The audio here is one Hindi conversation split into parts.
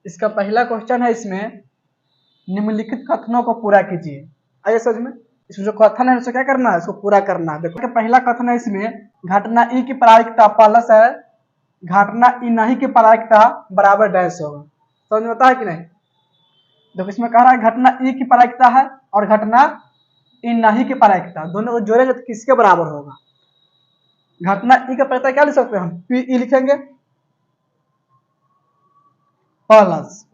इसका पहला क्वेश्चन है, इसमें निम्नलिखित कथनों को पूरा कीजिए। आइए समझ में, इसमें जो कथन है उसे क्या करना है, इसको पूरा करना है। देखो पहला कथन है, इसमें घटना ई की प्रायिकता प्लस है घटना ई नहीं की प्रायिकता बराबर डैश होगा। समझ में आता है कि नहीं? देखो इसमें कह रहा है घटना ई की प्रायिकता है और घटना ई नहीं की प्रायिकता, दोनों को जोड़ेंगे तो किसके बराबर होगा? घटना ई का प्रायिकता क्या लिख सकते हैं हम? पी ई लिखेंगे प्लस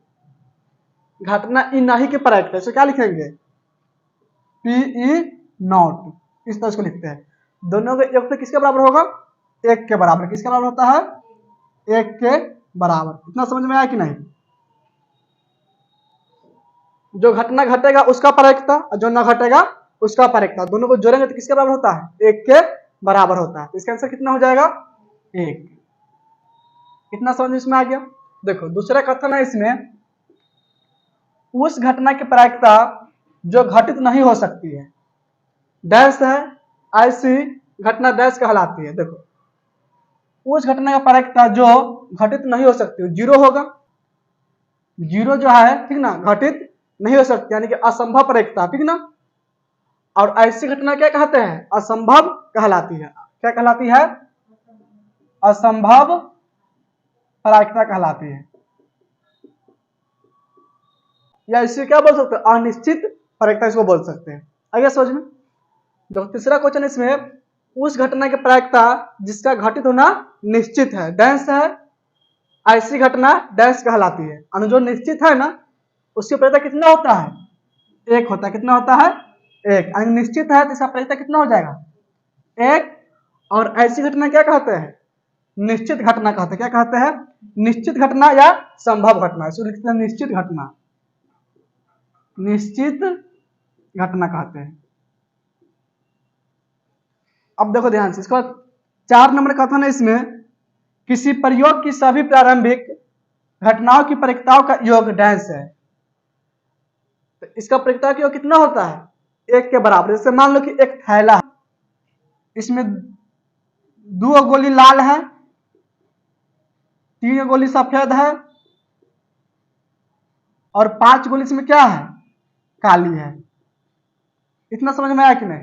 घटना ई नहीं की प्रायिकता, इसे क्या लिखेंगे? P E not. इस तरह इसको लिखते हैं। दोनों के योग तो किसके बराबर होगा? एक के बराबर। किसके बराबर होता है? एक के बराबर। इतना समझ में आया कि नहीं? जो घटना घटेगा उसका प्रायिकता और जो ना घटेगा उसका प्रायिकता, दोनों को जोड़ेंगे तो किसके बराबर होता है? एक के बराबर होता है। तो इसका आंसर कितना हो जाएगा? एक। कितना समझ इसमें आ गया? देखो दूसरा कथन है, इसमें उस घटना की प्रायिकता जो घटित नहीं हो सकती है डैश है, ऐसी घटना डैश कहलाती है। देखो उस घटना का प्रायिकता जो घटित नहीं हो सकती जीरो होगा। जीरो जो है ठीक ना, घटित नहीं हो सकती यानी कि असंभव प्रायिकता, ठीक ना। और ऐसी घटना क्या कहते हैं? असंभव कहलाती है। क्या कहलाती है? असंभव प्रायिकता कहलाती है, या इसे क्या बोल सकते हैं? अनिश्चित प्रायिकता इसको बोल सकते हैं। आगे समझ में। तो तीसरा क्वेश्चन इसमें उस घटना की प्रायिकता जिसका घटित होना निश्चित है डैश है, ऐसी घटना डैश कहलाती है। और जो निश्चित है ना उसकी प्रायिकता कितना होता है? एक होता है। कितना होता है? एक। निश्चित है तो इसका प्रायिकता कितना हो जाएगा? एक। और ऐसी घटना क्या कहते हैं? निश्चित घटना कहते हैं। क्या कहते हैं? निश्चित घटना या संभव घटना। इसको लिखते हैं निश्चित घटना। निश्चित घटना कहते हैं। अब देखो ध्यान से, इसका 4 नंबर कथन है, इसमें किसी प्रयोग की सभी प्रारंभिक घटनाओं की प्रायिकताओं का योग डैश है। तो इसका प्रायिकता का योग कितना होता है? एक के बराबर। जैसे मान लो कि एक थैला है, इसमें 2 गोली लाल है, 3 गोली सफेद है और 5 गोली इसमें क्या है? काली है। इतना समझ में आया कि नहीं?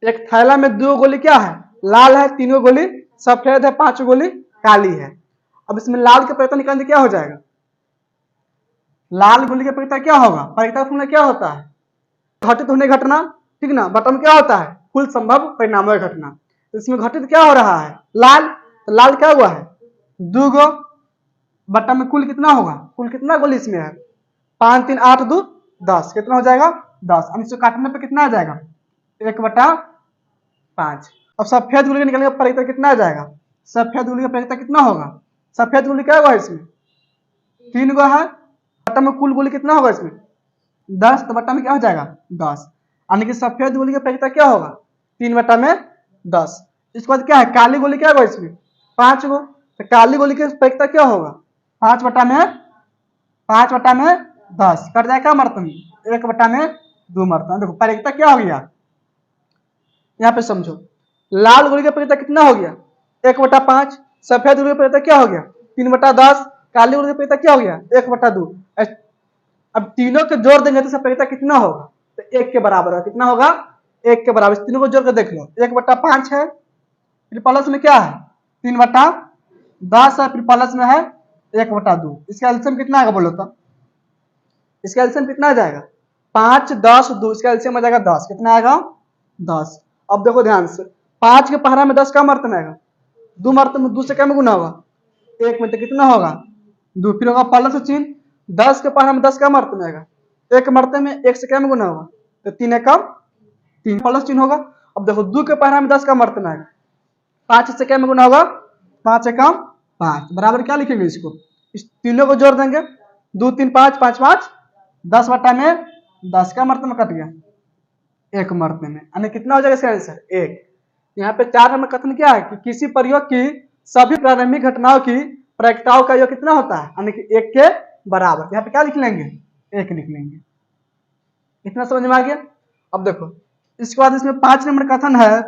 एक थैला में 2 गोली क्या है? लाल है, 3 गोली सफेद है, 5 गोली काली है। अब इसमें लाल के प्रायिकता निकालने क्या हो जाएगा? लाल गोली के प्रायिकता क्या होगा? प्रायिकता फॉर्मूला क्या होता है? घटित होने घटना, ठीक ना, बटन क्या होता है? कुल संभव परिणामों घटना। तो इसमें घटित क्या हो रहा है? लाल। तो लाल क्या हुआ है? 2 गो। बटन में कुल कितना होगा? कुल कितना गोली इसमें है? 5 3 8 2 10। कितना हो जाएगा? 10। अब इसको काटने पर कितना आ जाएगा? 1/5। अब सफेद गोली निकलने का प्रायिकता कितना आ जाएगा? सफेद गोली का प्रायिकता कितना होगा? सफेद गोली क्या होगा? इसमें 3 गो है। बटन में कुल गोली कितना होगा? इसमें 10। तो बट्टा में क्या हो जाएगा? 10। यानी कि सफेद गोली का प्रायिकता क्या होगा? 3/10। इसके बाद क्या है? काली गोली क्या होगा? इसमें 5 गो। तो काली गोली की प्रायिकता क्या होगा? 5/10 कट जाएगा मर्तन 1/2 मर्तन। देखो प्रायिकता क्या हो गया यहाँ पे समझो। लाल गोली का प्रायिकता कितना हो गया? 1/5। सफेद गोली का प्रायिकता क्या हो गया? 3/10। काली गोली का प्रायिकता क्या हो गया? 1/2। अब तीनों को जोड़ देंगे तो प्रायिकता कितना होगा? तो 1 के बराबर है। कितना होगा? 1 के बराबर। तीनों को जोड़ कर देख लो। 1/5 है, फिर प्लस में क्या है? 3/10 है, फिर प्लस में है 1/2। इसका एलसीएम कितना आएगा बोलो तो? इसका एलसीएम कितना आ जाएगा? 5 10 2। इसका एलसीएम आ जाएगा 10। कितना आएगा? 10। अब देखो ध्यान से, 5 के पहरा में 10 का मर्तन आएगा, 2 मर्तन में 2 से क्या में गुना होगा? 1 में। तो कितना होगा? 2। फिर होगा प्लस चिन्ह। 10 के पहरा में 10 का मर्तन आएगा, 1 मर्तन में 1 से क्या में गुना होगा? तो 3 एकम 3 प्लस चिन्ह होगा। अब देखो 2 के पहरा में 10 का मर्तन आएगा, 5 से क्या में गुना होगा? 5 एकम 5 बराबर क्या लिखेंगे इसको? इस तीनों को जोड़ देंगे। 2 3 5 5 5 10/10 का मर्तन में कट गया 1 मर्तन में, यानी कितना हो जाएगा इसका आंसर? 1। यहाँ पे 4 नंबर कथन क्या है कि किसी प्रयोग की सभी प्रारंभिक घटनाओं की प्रायिकताओं का योग कितना होता है? यानी कि 1 के बराबर। यहाँ पे क्या लिख लेंगे? 1 लिख लेंगे। इतना समझ में आ गया? अब देखो इसके बाद इसमें 5 नंबर कथन है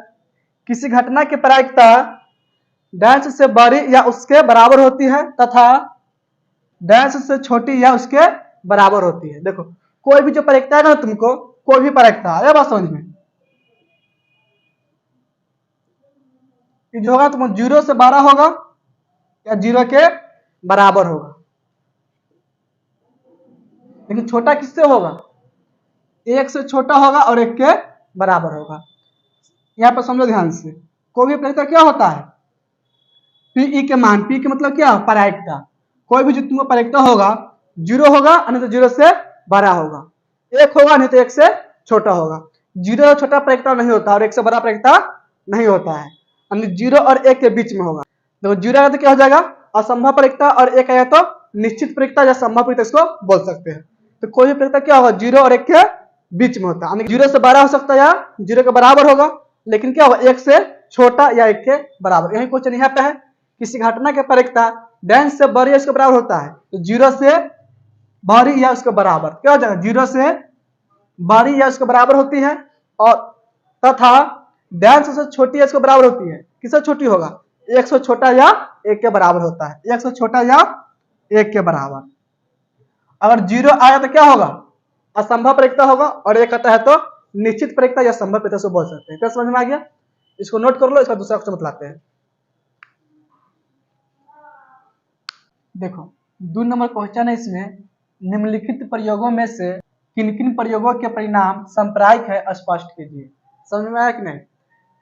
किसी घटना की प्रायिकता डैश से बड़ी या उसके बराबर होती है तथा डैश से छोटी या उसके बराबर होती है। देखो कोई भी जो परीक्षा आएगा ना तुमको, कोई भी परीक्षा आया बात समझ में, जो होगा तुम 0 से 12 होगा या 0 के बराबर होगा, लेकिन छोटा किससे होगा, 1 से छोटा होगा और 1 के बराबर होगा। यहाँ पर समझो ध्यान से, कोई भी परीक्षा क्या होता है, पीई के मान, पी के मतलब क्या, प्रायिकता। कोई भी जो तुमको प्रायिकता होगा 0 होगा नहीं तो 0 से बड़ा होगा, 1 होगा नहीं तो 1 से छोटा होगा। 0 से छोटा प्रायिकता नहीं होता और 1 से बड़ा प्रायिकता नहीं होता है, 0 और 1 के बीच में होगा। देखो 0 आएगा तो क्या हो जाएगा, असंभव प्रायिकता, और 1 आएगा तो निश्चित प्रायिकता या संभव प्रायिकता इसको बोल सकते हैं। तो कोई भी प्रायिकता क्या होगा, 0 और 1 के बीच में होता है, 0 से बड़ा हो सकता है या 0 के बराबर होगा, लेकिन क्या होगा, 1 से छोटा या 1 के बराबर। यही क्वेश्चन यहाँ पे है, किसी घटना के प्रायिकता डैश से बड़ी या उसके बराबर होता है, तो 0 से बड़ी या उसके बराबर क्या हो जाएगा, 0 से बड़ी या उसके बराबर होती है, और तथा डैश से छोटी या उसके बराबर होती है। किससे छोटी होगा, 1 से छोटा या 1 के बराबर होता है, 1 से छोटा या 1 के बराबर। अगर 0 आया तो क्या होगा, असंभव प्रायिकता होगा, और 1 आता है तो निश्चित प्रायिकता या संभव प्रायिकता से बोल सकते हैं। क्या समझ में आ गया, इसको नोट कर लो, इसका दूसरा क्वेश्चन बतलाते हैं। देखो 2 नंबर क्वेश्चन है, इसमें निम्नलिखित प्रयोगों में से किन किन प्रयोगों के परिणाम सांप्रायिक है स्पष्ट कीजिए। समझ में आया कि नहीं,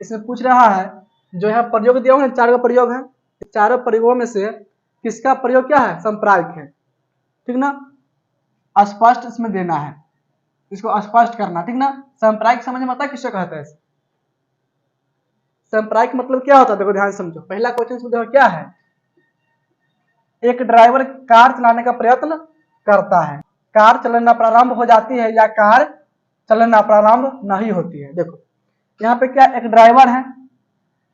इसमें पूछ रहा है, जो यहाँ प्रयोग दिया हुआ है 4 प्रयोग है, 4 प्रयोगों में से किसका प्रयोग क्या है, सांप्रायिक है, ठीक ना, स्पष्ट इसमें देना है, इसको स्पष्ट करना, ठीक ना। सांप्रायिक समझ में आता है किसको कहते हैं, सांप्रायिक मतलब क्या होता है, देखो ध्यान से समझो। पहला क्वेश्चन इसमें देखो क्या है, एक ड्राइवर कार चलाने का प्रयत्न करता है, कार चलना प्रारंभ हो जाती है या कार चलना प्रारंभ नहीं होती है। देखो यहाँ पे क्या, एक ड्राइवर है,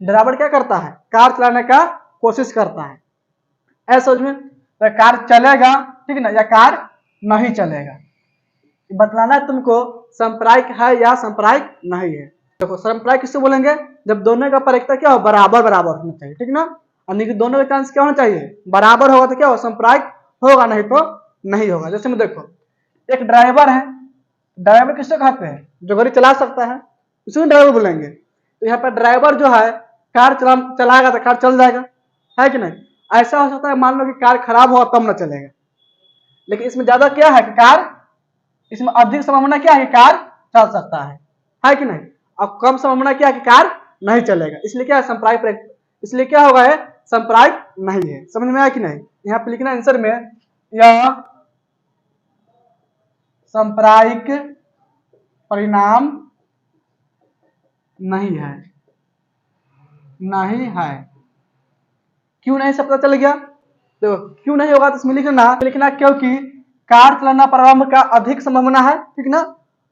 ड्राइवर क्या करता है, कार चलाने का कोशिश करता है, ऐसा समझ में, तो कार चलेगा, ठीक ना, या कार नहीं चलेगा, बतलाना है तुमको सांप्रायिक है या सांप्रायिक नहीं है। देखो सांप्रायिक किससे बोलेंगे, जब दोनों का प्रायिकता क्या हो, बराबर बराबर होना चाहिए, ठीक ना, यानी दोनों का चांस क्या होना चाहिए, बराबर होगा तो क्या हो, सांप्रायिक होगा, नहीं तो नहीं होगा। जैसे में देखो एक ड्राइवर है, ड्राइवर किससे कहते हैं, जो गाड़ी चला सकता है उसी ड्राइवर बोलेंगे। तो यहाँ पर ड्राइवर जो है कार चलाएगा तो कार चल जाएगा, है कि नहीं। ऐसा हो सकता है मान लो कि कार खराब हुआ तब ना चलेगा, लेकिन इसमें ज्यादा क्या है कि कार, इसमें अधिक संभावना क्या है कि कार चल सकता है कि नहीं, और कम संभावना क्या है कि कार नहीं चलेगा, इसलिए क्या है सांप्रायिक, इसलिए क्या होगा है, सांप्रायिक नहीं है। समझ में आया कि नहीं, यहाँ पे लिखना आंसर में, यह सांप्रायिक परिणाम नहीं है, नहीं है। क्यों नहीं, सब पता चल गया। देखो क्यों नहीं होगा तो इसमें लिखना क्योंकि कार चलना प्रारंभ का अधिक संभावना है, ठीक ना,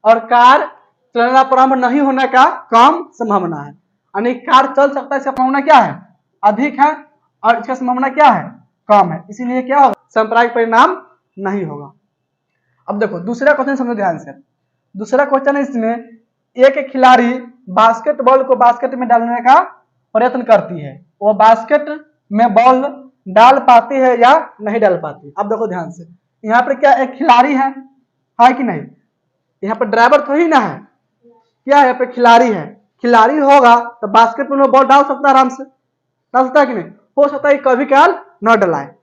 और कार चलना प्रारंभ नहीं होने का कम संभावना है, यानी कार चल सकता है, इसका संभावना क्या है, अधिक है, और इसका संभावना क्या है, कम है, इसीलिए क्या होगा, सांप्रायिक परिणाम नहीं होगा। अब देखो दूसरा क्वेश्चन समझो ध्यान से, दूसरा क्वेश्चन है, इसमें एक खिलाड़ी बास्केटबॉल को बास्केट में डालने का प्रयत्न करती है, वो बास्केट में बॉल डाल पाती है या नहीं डाल पाती। अब देखो ध्यान से, यहाँ पर क्या एक खिलाड़ी है कि नहीं, यहाँ पर ड्राइवर थोड़ी ना है, क्या है, यहाँ पे खिलाड़ी है, खिलाड़ी होगा तो बास्केट में बॉल डाल सकता है, आराम से डाल सकता है कि नहीं, हो सकता है कभी काल न डलाए,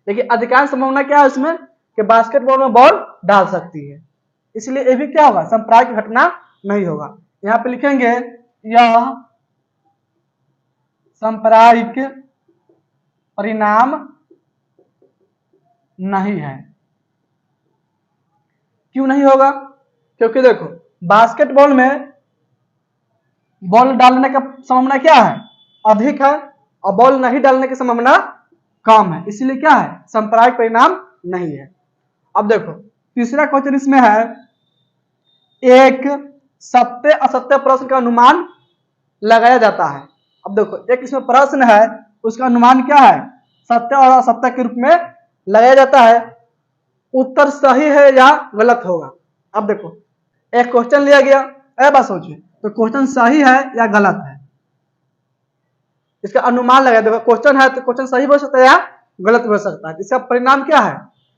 लेकिन अधिकांश संभावना क्या है उसमें कि बास्केटबॉल में बॉल डाल सकती है, इसलिए ये भी क्या होगा, सांप्रायिक घटना नहीं होगा। यहाँ पे लिखेंगे यह सांप्रायिक परिणाम नहीं है। क्यों नहीं होगा, क्योंकि देखो बास्केटबॉल में बॉल डालने का संभावना क्या है, अधिक है, और बॉल नहीं डालने की संभावना कम है, इसलिए क्या है, सांप्रायिक परिणाम नहीं है। अब देखो तीसरा क्वेश्चन इसमें है, एक सत्य असत्य प्रश्न का अनुमान लगाया जाता है। अब देखो एक इसमें प्रश्न है, उसका अनुमान क्या है, सत्य और असत्य के रूप में लगाया जाता है, उत्तर सही है या गलत होगा। अब देखो एक क्वेश्चन लिया गया, ऐ बात सोचिए, तो क्वेश्चन सही है या गलत है, इसका अनुमान लगाया। देखो क्वेश्चन है तो क्वेश्चन सही हो सकता है या गलत भी हो सकता है। इसका परिणाम क्या है,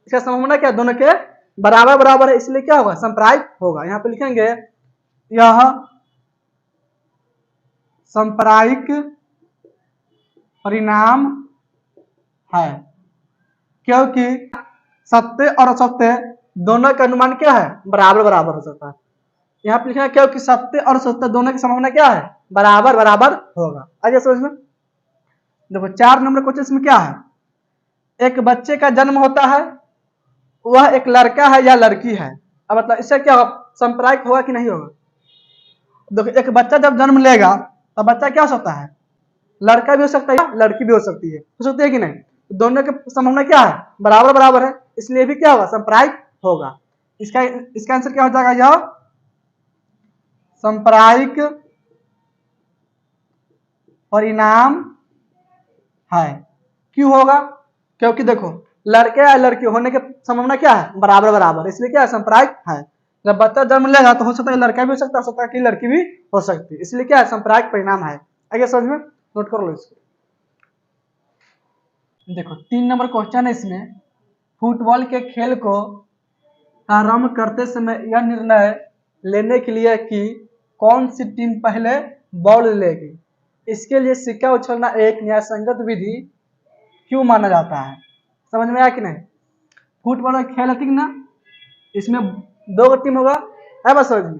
इसका संभावना क्या है, दोनों के बराबर बराबर है, इसलिए क्या होगा, संप्रायिक होगा। यहाँ पे लिखेंगे यह संप्रायिक परिणाम है, क्योंकि सत्य और असत्य दोनों का अनुमान क्या है, बराबर बराबर हो सकता है। यहाँ पे लिखा है क्योंकि सत्य और सत्य दोनों की संभावना क्या है, बराबर बराबर होगा। आगे समझ में देखो 4 नंबर क्वेश्चन में क्या है, एक बच्चे का जन्म होता है, वह एक लड़का है या लड़की है। अब मतलब इससे क्या होगा, संप्रायिक होगा कि नहीं होगा। देखो एक बच्चा जब जन्म लेगा तो बच्चा क्या हो सकता है, लड़का भी हो सकता है, लड़की भी हो सकती है कि नहीं। दोनों की संभावना क्या है, बराबर बराबर है, इसलिए भी क्या होगा, संप्रायिक होगा। इसका आंसर क्या हो जाएगा, यह संप्रायिक परिणाम है। क्यों होगा, क्योंकि देखो लड़के या लड़की होने की संभावना क्या है, बराबर बराबर, इसलिए क्या है, संप्रायिक है। जब बच्चा जन्म लेगा तो हो सकता है लड़का भी हो सकता है, हो सकता है कि लड़की भी हो सकती है, इसलिए क्या है, संप्रायिक परिणाम है। आगे समझ में, नोट कर लो इसको। देखो 3 नंबर क्वेश्चन है इसमें, फुटबॉल के खेल को प्रारंभ करते समय यह निर्णय लेने के लिए कि कौन सी टीम पहले बॉल लेगी, इसके लिए सिक्का उछलना एक न्यायसंगत विधि क्यों माना जाता है। समझ में आया कि नहीं। फुटबॉल का खेल है, ठीक ना, इसमें 2 टीम होगा, है बात समझ में।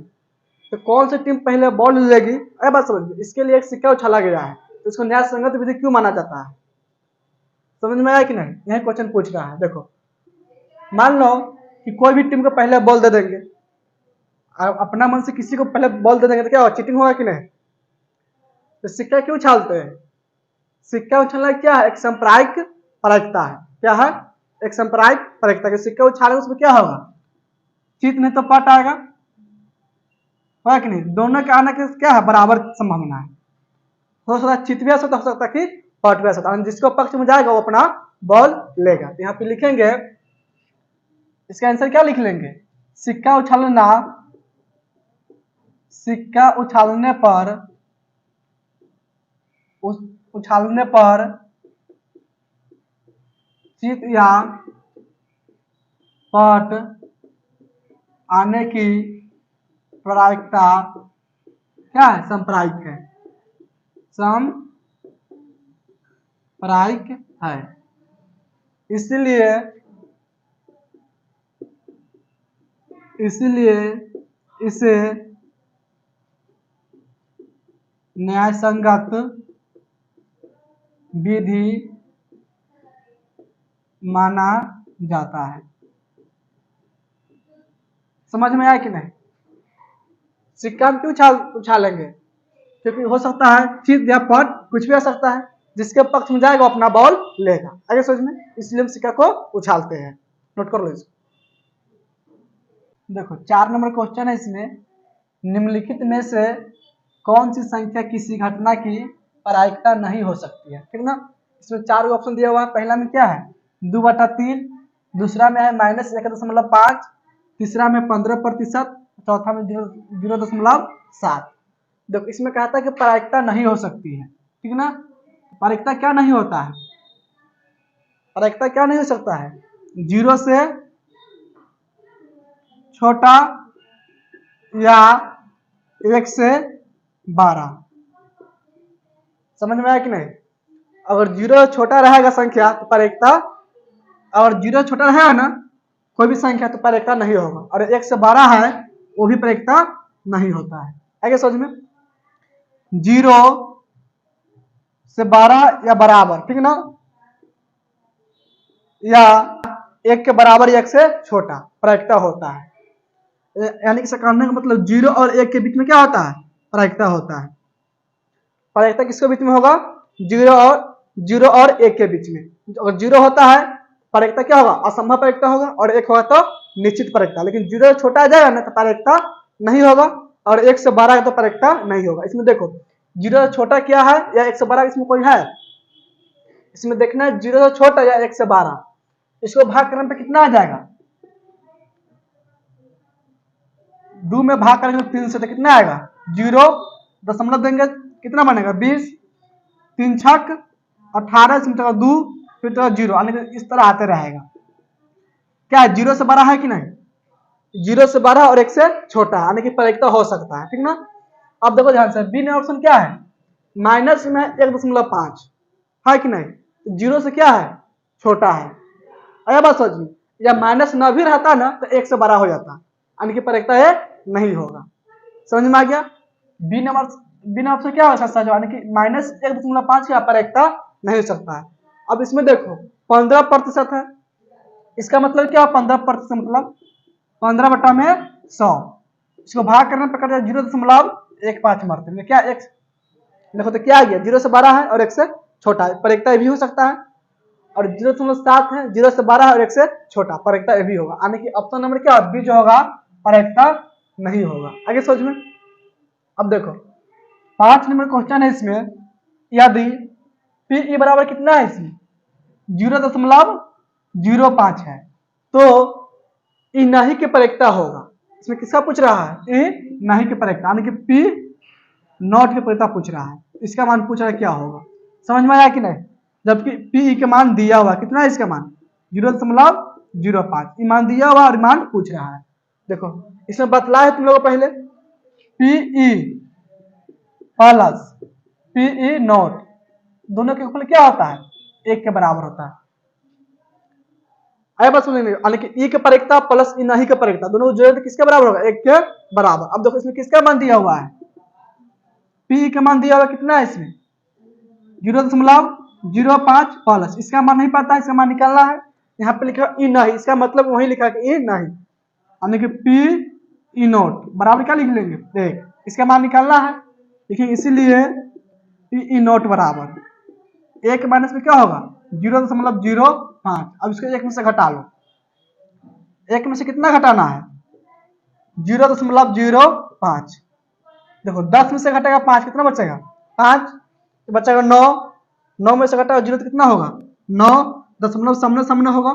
तो कौन सी टीम पहले बॉल लेगी, है बात समझ में, इसके लिए एक सिक्का उछाला गया है, तो इसको न्यायसंगत विधि क्यों माना जाता है। समझ में आया कि नहीं, यही क्वेश्चन पूछ रहा है। देखो मान लो कि कोई भी टीम को पहले बॉल दे देंगे, अपना मन से किसी को पहले बॉल दे देंगे तो क्या होगा, चीटिंग होगा कि नहीं। तो सिक्का क्यों उछालते हैं, सिक्का उछालना क्या है, एक सांप्रदायिक परखता है। क्या है, एक सांप्रदायिक परखता है। सिक्का उछालेंगे उसमें क्या होगा, चित नहीं तो पट आएगा, होगा कि नहीं। दोनों के आने की क्या है, बराबर संभावना है। हो सकता है चित भी आ सकता, हो सकता है कि पट भी आ सकता है। जिसको पक्ष में जाएगा वो अपना बॉल लेगा। तो यहाँ पे लिखेंगे, इसका आंसर क्या लिख लेंगे, सिक्का उछालना, सिक्का उछालने पर चित या पट आने की प्रायिकता क्या है, सांप्रायिक है, सांप्रायिक है। इसलिए इसे न्यायसंगत विधि माना जाता है। समझ में आया कि नहीं। सिक्का हम क्यों उछालेंगे, क्योंकि हो सकता है चित या पट कुछ भी आ सकता है, जिसके पक्ष में जाएगा अपना बॉल लेगा। आगे समझ में, इसलिए हम सिक्का को उछालते हैं। नोट कर लो इसको। देखो 4 नंबर क्वेश्चन है इसमें, निम्नलिखित में से कौन सी संख्या किसी घटना की प्रायिकता नहीं हो सकती है, ठीक ना। इसमें 4 ऑप्शन दिया हुआ है। पहला में क्या है, 2/3, दूसरा में है -1.5, तीसरा में 15%, चौथा में 0.7। देखो इसमें कहता है कि प्रायिकता नहीं हो सकती है, ठीक ना। प्रायिकता क्या नहीं होता है, प्रायिकता क्या नहीं हो सकता है, 0 से छोटा या 1 से 12। समझ में आया कि नहीं। अगर 0 छोटा रहेगा संख्या तो प्रायिकता, अगर 0 छोटा रहेगा ना कोई भी संख्या तो प्रायिकता नहीं होगा, और 1 से 12 है वो भी प्रायिकता नहीं होता है। आगे समझ में, 0 से 12 या बराबर, ठीक ना, या 1 के बराबर या 1 से छोटा प्रायिकता होता है। यानी कि कहने का मतलब 0 और 1 के बीच में क्या होता है, प्रायिकता होता है। प्रायिकता किसके बीच में होगा, 0 और 1 के बीच में। अगर 0 होता है प्रायिकता क्या होगा, असंभव प्रायिकता होगा, और 1 होगा तो निश्चित प्रायिकता। लेकिन 0 छोटा आ जाएगा ना तो प्रायिकता नहीं होगा, और 1 से 12 है तो प्रायिकता नहीं होगा। इसमें देखो 0 छोटा क्या है या 1 से 12, इसमें कोई है, इसमें देखना है 0 छोटा या 1 से 12, इसको भाग करने पे कितना आ जाएगा, 2 में भाग करेंगे 3 से तो कितना आएगा, 0 दशमलव देंगे कितना बनेगा 20, 3 छक 18, इसमें 2 फिर तो जीरो, यानी कि इस तरह आते रहेगा। क्या है, जीरो से बड़ा है कि नहीं, जीरो से बड़ा और एक से छोटा, यानी कि परीक्षा हो सकता है, ठीक ना। अब देखो ध्यान से, बी ऑप्शन क्या है, माइनस में 1.5 है कि नहीं, जीरो से क्या है, छोटा है। अरे बात समझ, या माइनस न भी रहता ना तो एक से बड़ा हो जाता, यानी कि परीक्षा है नहीं होगा। समझ में आ गया। बी नंबर से क्या हो सकता है, यानी कि -1.5 की अपरेखता नहीं हो सकता है। अब इसमें देखो 15% है, इसका मतलब क्या, 15% मतलब 15/100, इसको भाग करने पर करता है 0.15 मरते, क्या एक, देखो तो क्या आ गया, 0 से बड़ा है और एक से छोटा है, परीक्षा भी हो सकता है। और 0.7 है, 0 से बड़ा है और एक से छोटा, परीक्षा भी होगा, यानी कि ऑप्शन नंबर क्या बी जो होगा परीक्षा नहीं होगा। आगे सोच में। अब देखो 5 नंबर क्वेश्चन है, इसमें यदि पी ई बराबर कितना है, इसमें 0.05 है, तो ई नहीं के परीक्षा होगा। इसमें किसका पूछ रहा है, ई नहीं के परीक्षा, यानी कि पी नॉट के परीक्षा पूछ रहा है, इसका मान पूछ रहा है क्या होगा। समझ में आया कि नहीं, जबकि पी ई के मान दिया हुआ, कितना है इसका मान 0.05, ई मान दिया हुआ और मान पूछ रहा है। देखो इसमें बतला है तुम लोगों पहले, P E plus P E not दोनों के ऊपर क्या होता है, एक के बराबर होता है। आए बात सुनेंगे, यानी कि ई के परीक्षा प्लस ई नहीं के परीक्षा दोनों जो है किसके बराबर होगा, एक के बराबर। अब देखो इसमें किसका मान दिया हुआ है, पी का मान दिया हुआ कितना है, इसमें 0.05 प्लस, इसका मान नहीं पता है, इसका मान निकालना है। यहाँ पे लिखा ई नहीं, इसका मतलब वही लिखा है कि ई नहीं, यानी कि पी ई नॉट बराबर क्या लिख लेंगे, देख इसका मान निकालना है, देखिए इसीलिए पी ई नॉट बराबर एक माइनस में क्या होगा 0.05। अब इसको एक में से घटा लो, एक में से कितना घटाना है 0.05। देखो 10 में से घटेगा 5, कितना बचेगा 5, तो बचेगा 9, 9 में से घटेगा 0 तो कितना होगा 9, दशमलव सामने सामने होगा।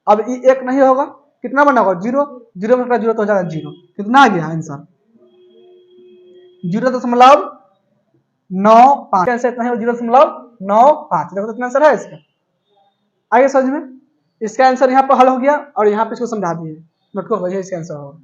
अब ये एक नहीं होगा, कितना बना होगा 0, 0 में घटा 0 तो हो जाएगा 0, कितना आ गया आंसर 0.95, आंसर इतना है 0.95। देखो कितना आंसर है इसका। आगे समझ में, इसका आंसर यहाँ पर हल हो गया और यहाँ पे इसको समझा दिए, नोट को वही इसका आंसर होगा।